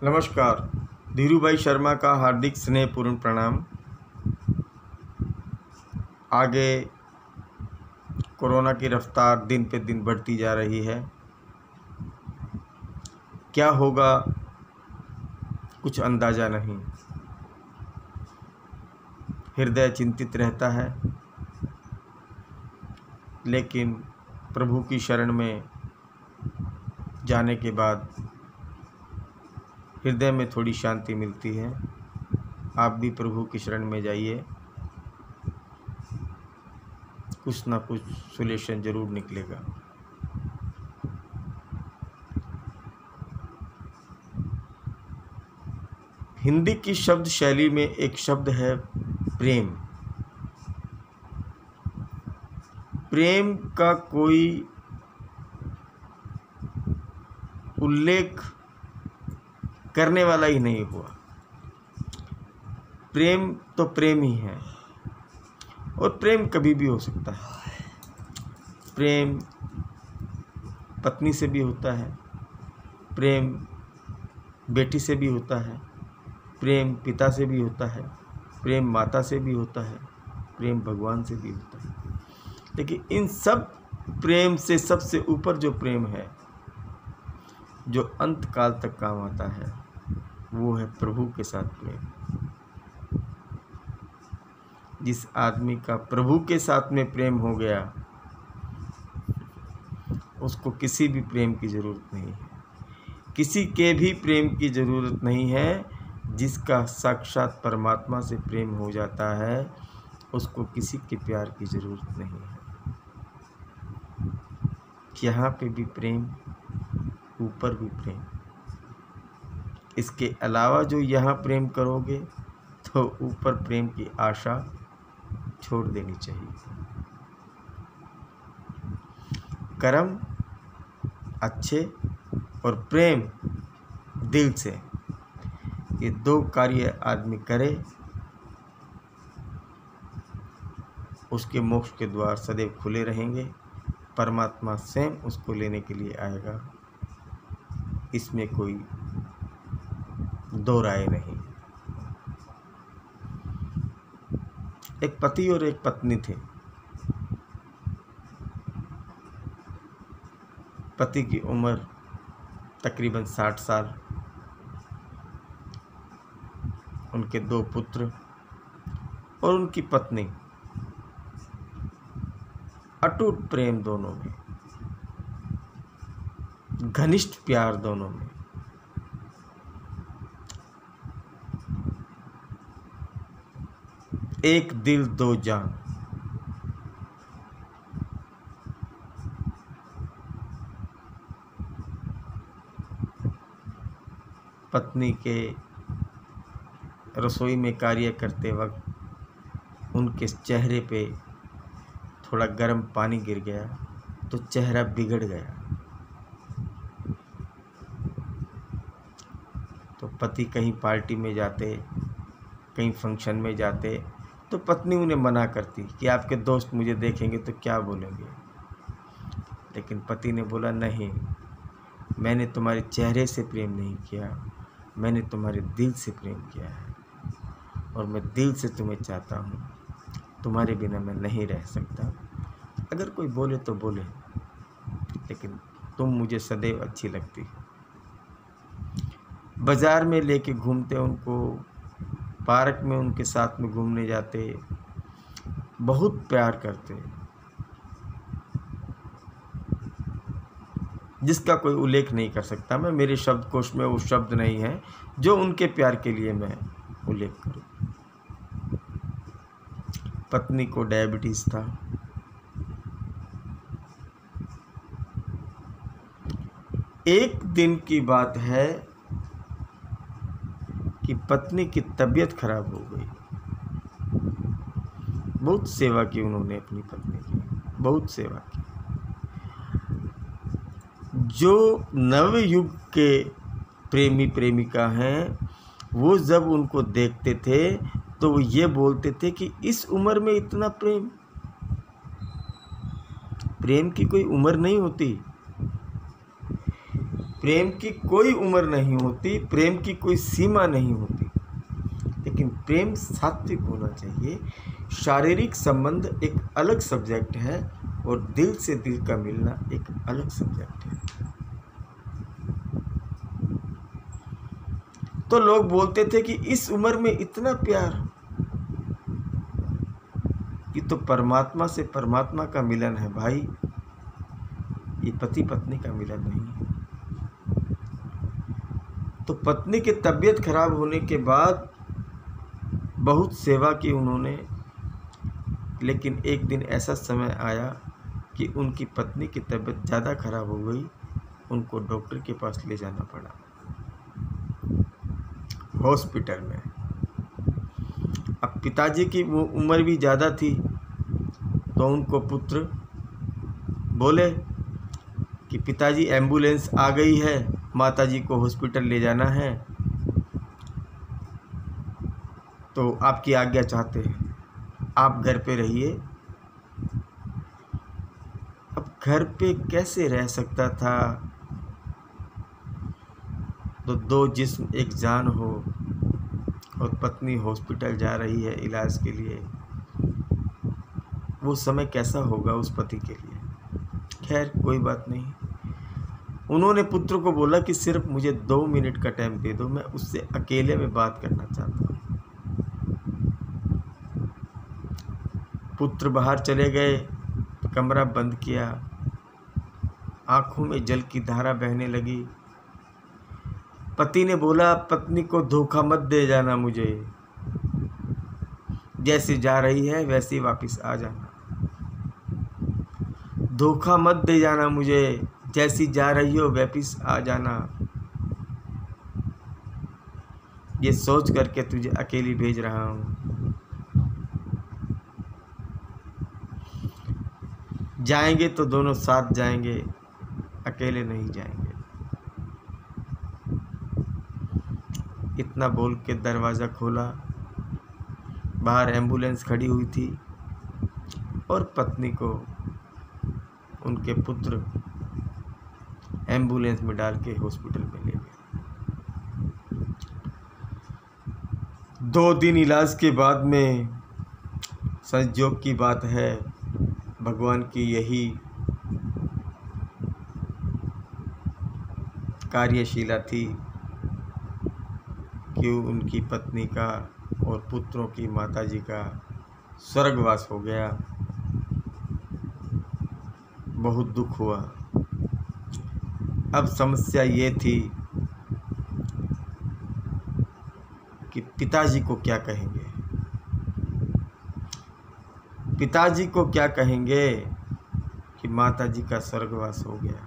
नमस्कार। धीरूभाई शर्मा का हार्दिक स्नेहपूर्ण प्रणाम। आगे कोरोना की रफ्तार दिन पे दिन बढ़ती जा रही है। क्या होगा कुछ अंदाज़ा नहीं। हृदय चिंतित रहता है, लेकिन प्रभु की शरण में जाने के बाद हृदय में थोड़ी शांति मिलती है। आप भी प्रभु की शरण में जाइए, कुछ ना कुछ सॉल्यूशन जरूर निकलेगा। हिंदी की शब्द शैली में एक शब्द है प्रेम। प्रेम का कोई उल्लेख करने वाला ही नहीं हुआ। प्रेम तो प्रेम ही है, और प्रेम कभी भी हो सकता है। प्रेम पत्नी से भी होता है, प्रेम बेटी से भी होता है, प्रेम पिता से भी होता है, प्रेम माता से भी होता है, प्रेम भगवान से भी होता है। लेकिन इन सब प्रेम से सबसे ऊपर जो प्रेम है, जो अंत काल तक काम आता है, वो है प्रभु के साथ प्रेम। जिस आदमी का प्रभु के साथ में प्रेम हो गया, उसको किसी भी प्रेम की ज़रूरत नहीं है, किसी के भी प्रेम की ज़रूरत नहीं है। जिसका साक्षात परमात्मा से प्रेम हो जाता है, उसको किसी के प्यार की ज़रूरत नहीं है। यहाँ पे भी प्रेम, ऊपर भी प्रेम। इसके अलावा जो यहाँ प्रेम करोगे, तो ऊपर प्रेम की आशा छोड़ देनी चाहिए। कर्म अच्छे और प्रेम दिल से, ये दो कार्य आदमी करे, उसके मोक्ष के द्वार सदैव खुले रहेंगे। परमात्मा स्वयं उसको लेने के लिए आएगा, इसमें कोई दो राय नहीं। एक पति और एक पत्नी थे। पति की उम्र तकरीबन 60 साल, उनके 2 पुत्र और उनकी पत्नी। अटूट प्रेम दोनों में, घनिष्ठ प्यार दोनों में। एक दिल दो जान। पत्नी के रसोई में कार्य करते वक्त उनके चेहरे पे थोड़ा गर्म पानी गिर गया तो चेहरा बिगड़ गया। तो पति कहीं पार्टी में जाते, कहीं फंक्शन में जाते, तो पत्नी उन्हें मना करती कि आपके दोस्त मुझे देखेंगे तो क्या बोलेंगे। लेकिन पति ने बोला, नहीं, मैंने तुम्हारे चेहरे से प्रेम नहीं किया, मैंने तुम्हारे दिल से प्रेम किया है, और मैं दिल से तुम्हें चाहता हूँ। तुम्हारे बिना मैं नहीं रह सकता। अगर कोई बोले तो बोले, लेकिन तुम मुझे सदैव अच्छी लगती हो। बाज़ार में लेके घूमते उनको, पार्क में उनके साथ में घूमने जाते, बहुत प्यार करते, जिसका कोई उल्लेख नहीं कर सकता मैं। मेरे शब्दकोश में वो शब्द नहीं है जो उनके प्यार के लिए मैं उल्लेख करूं। पत्नी को डायबिटीज़ था। एक दिन की बात है कि पत्नी की तबीयत खराब हो गई। बहुत सेवा की उन्होंने अपनी पत्नी की, बहुत सेवा की। जो नवयुग के प्रेमी प्रेमिका हैं, वो जब उनको देखते थे तो वो ये बोलते थे कि इस उम्र में इतना प्रेम। प्रेम की कोई उम्र नहीं होती। प्रेम की कोई उम्र नहीं होती, प्रेम की कोई सीमा नहीं होती, लेकिन प्रेम सात्विक होना चाहिए। शारीरिक संबंध एक अलग सब्जेक्ट है और दिल से दिल का मिलना एक अलग सब्जेक्ट है। तो लोग बोलते थे कि इस उम्र में इतना प्यार, ये तो परमात्मा से परमात्मा का मिलन है भाई, ये पति पत्नी का मिलन नहीं है। तो पत्नी की तबीयत खराब होने के बाद बहुत सेवा की उन्होंने, लेकिन एक दिन ऐसा समय आया कि उनकी पत्नी की तबीयत ज़्यादा खराब हो गई, उनको डॉक्टर के पास ले जाना पड़ा हॉस्पिटल में। अब पिताजी की वो उम्र भी ज़्यादा थी, तो उनको पुत्र बोले कि पिताजी एम्बुलेंस आ गई है, माताजी को हॉस्पिटल ले जाना है, तो आपकी आज्ञा चाहते हैं, आप घर पे रहिए। अब घर पे कैसे रह सकता था, तो दो जिस्म एक जान हो और पत्नी हॉस्पिटल जा रही है इलाज के लिए, वो समय कैसा होगा उस पति के लिए। खैर कोई बात नहीं, उन्होंने पुत्र को बोला कि सिर्फ मुझे 2 मिनट का टाइम दे दो, मैं उससे अकेले में बात करना चाहता हूँ। पुत्र बाहर चले गए, कमरा बंद किया, आंखों में जल की धारा बहने लगी। पति ने बोला, पत्नी को धोखा मत दे जाना, मुझे जैसे जा रही है वैसे वापस आ जाना, धोखा मत दे जाना मुझे, जैसी जा रही हो वापस आ जाना, ये सोच करके तुझे अकेली भेज रहा हूँ। जाएंगे तो दोनों साथ जाएंगे, अकेले नहीं जाएंगे। इतना बोल के दरवाज़ा खोला, बाहर एम्बुलेंस खड़ी हुई थी और पत्नी को उनके पुत्र एम्बुलेंस में डाल के हॉस्पिटल में ले गए। 2 दिन इलाज के बाद में, संयोग की बात है, भगवान की यही कार्यशीला थी कि उनकी पत्नी का और पुत्रों की माताजी का स्वर्गवास हो गया। बहुत दुख हुआ। अब समस्या ये थी कि पिताजी को क्या कहेंगे, पिताजी को क्या कहेंगे कि माताजी का स्वर्गवास हो गया।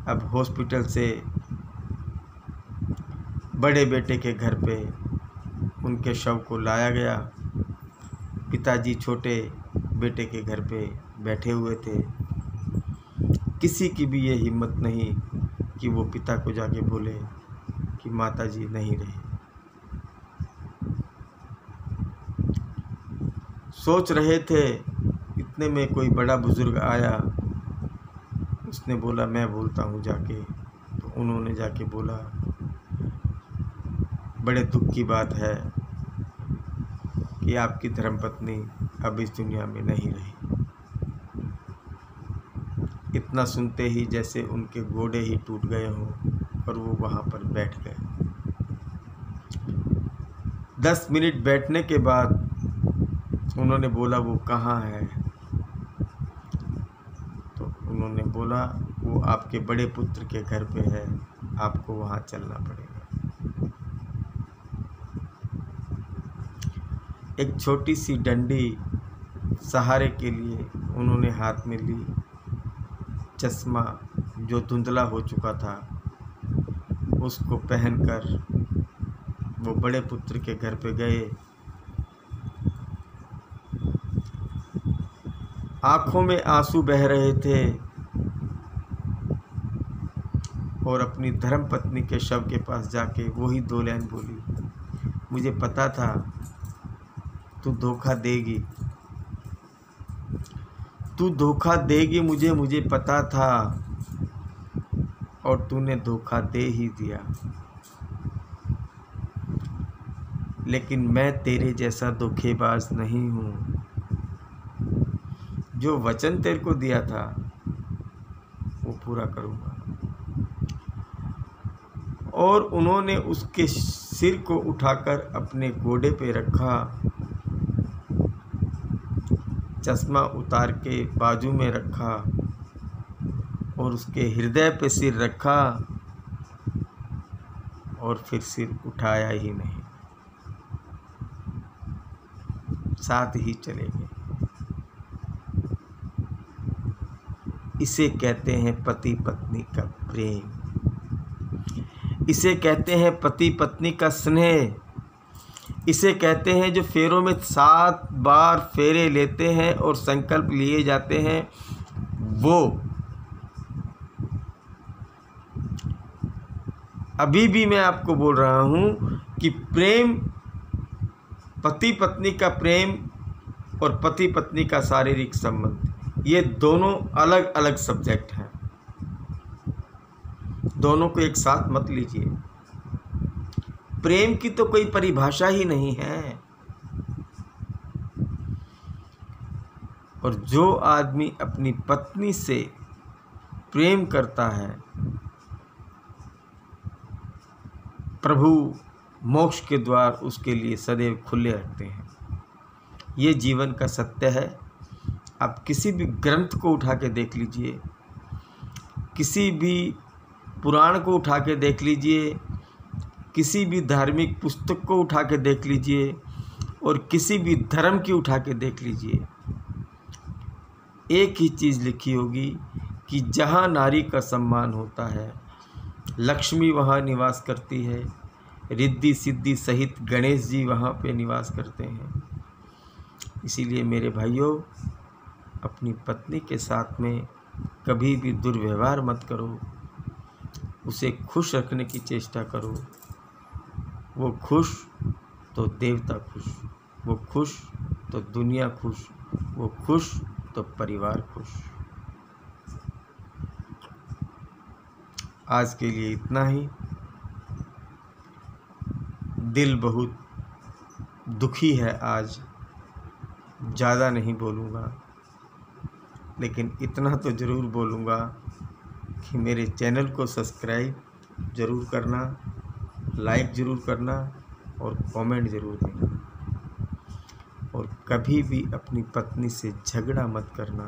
अब हॉस्पिटल से बड़े बेटे के घर पे उनके शव को लाया गया। पिताजी छोटे बेटे के घर पे बैठे हुए थे। किसी की भी ये हिम्मत नहीं कि वो पिता को जाके बोले कि माताजी नहीं रही। सोच रहे थे, इतने में कोई बड़ा बुजुर्ग आया, उसने बोला मैं बोलता हूँ जाके। तो उन्होंने जाके बोला, बड़े दुख की बात है कि आपकी धर्मपत्नी अब इस दुनिया में नहीं रही। इतना सुनते ही जैसे उनके गोडे ही टूट गए हों और वो वहाँ पर बैठ गए। 10 मिनट बैठने के बाद उन्होंने बोला वो कहाँ है, तो उन्होंने बोला वो आपके बड़े पुत्र के घर पे है, आपको वहाँ चलना पड़ेगा। एक छोटी सी डंडी सहारे के लिए उन्होंने हाथ में ली। चश्मा जो धुंधला हो चुका था उसको पहनकर वो बड़े पुत्र के घर पे गए। आँखों में आंसू बह रहे थे और अपनी धर्मपत्नी के शव के पास जाके वही 2 लाइन बोली, मुझे पता था तू धोखा देगी, तू धोखा देगी मुझे पता था। और तूने धोखा दे ही दिया, लेकिन मैं तेरे जैसा धोखेबाज नहीं हूँ। जो वचन तेरे को दिया था वो पूरा करूँगा। और उन्होंने उसके सिर को उठाकर अपने घोड़े पे रखा, चश्मा उतार के बाजू में रखा और उसके हृदय पे सिर रखा और फिर सिर उठाया ही नहीं, साथ ही चले गए। इसे कहते हैं पति पत्नी का प्रेम, इसे कहते हैं पति पत्नी का स्नेह, इसे कहते हैं जो फेरों में 7 बार फेरे लेते हैं और संकल्प लिए जाते हैं। वो अभी भी मैं आपको बोल रहा हूँ कि प्रेम, पति पत्नी का प्रेम और पति पत्नी का शारीरिक संबंध, ये दोनों अलग अलग सब्जेक्ट हैं। दोनों को एक साथ मत लीजिए। प्रेम की तो कोई परिभाषा ही नहीं है। और जो आदमी अपनी पत्नी से प्रेम करता है, प्रभु मोक्ष के द्वार उसके लिए सदैव खुले रखते हैं। ये जीवन का सत्य है। आप किसी भी ग्रंथ को उठा के देख लीजिए, किसी भी पुराण को उठा के देख लीजिए, किसी भी धार्मिक पुस्तक को उठा के देख लीजिए और किसी भी धर्म की उठा के देख लीजिए, एक ही चीज़ लिखी होगी कि जहाँ नारी का सम्मान होता है, लक्ष्मी वहाँ निवास करती है, रिद्धि सिद्धि सहित गणेश जी वहाँ पे निवास करते हैं। इसीलिए मेरे भाइयों, अपनी पत्नी के साथ में कभी भी दुर्व्यवहार मत करो, उसे खुश रखने की चेष्टा करो। वो खुश तो देवता खुश, वो खुश तो दुनिया खुश, वो खुश तो परिवार खुश। आज के लिए इतना ही। दिल बहुत दुखी है आज, ज़्यादा नहीं बोलूँगा, लेकिन इतना तो ज़रूर बोलूँगा कि मेरे चैनल को सब्सक्राइब ज़रूर करना, लाइक ज़रूर करना और कमेंट ज़रूर देना। और कभी भी अपनी पत्नी से झगड़ा मत करना,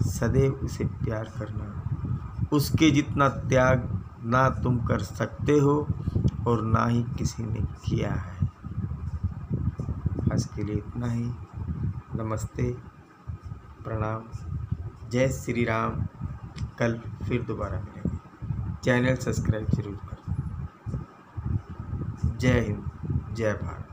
सदैव उसे प्यार करना। उसके जितना त्याग ना तुम कर सकते हो और ना ही किसी ने किया है। आज के लिए इतना ही। नमस्ते, प्रणाम, जय श्री राम। कल फिर दोबारा मिलेंगे। चैनल सब्सक्राइब जरूर करें। जय हिंद, जय भारत।